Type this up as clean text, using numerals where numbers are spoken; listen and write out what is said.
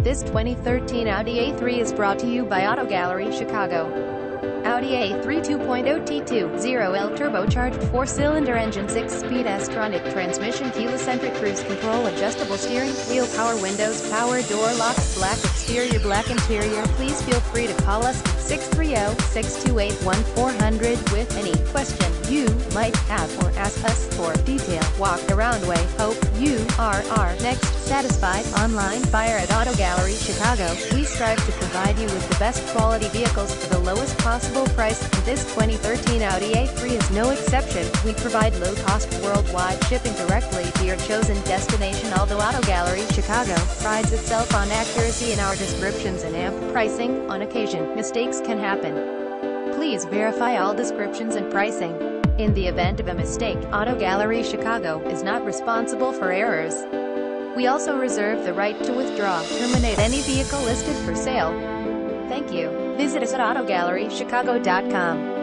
This 2013 Audi A3 is brought to you by Auto Gallery Chicago. Audi A3 2.0 T2, 0L turbocharged 4-cylinder engine, 6-speed S-tronic transmission, keyless entry, cruise control, adjustable steering wheel, power windows, power door locks, black exterior, black interior. Please feel free to call us at 630-628-1400 with any question you might have or ask us for detail walk-around way. Hope you are our next satisfied online buyer at Auto Gallery Chicago. We strive to provide you with the best quality vehicles for the lowest possible price, and this 2013 Audi A3 is no exception. We provide low-cost worldwide shipping directly to your chosen destination. Although Auto Gallery Chicago prides itself on accuracy in our descriptions and ample pricing, on occasion, mistakes can happen. Please verify all descriptions and pricing. In the event of a mistake, Auto Gallery Chicago is not responsible for errors. We also reserve the right to withdraw, terminate any vehicle listed for sale. Thank you. Visit us at AutoGalleryChicago.com.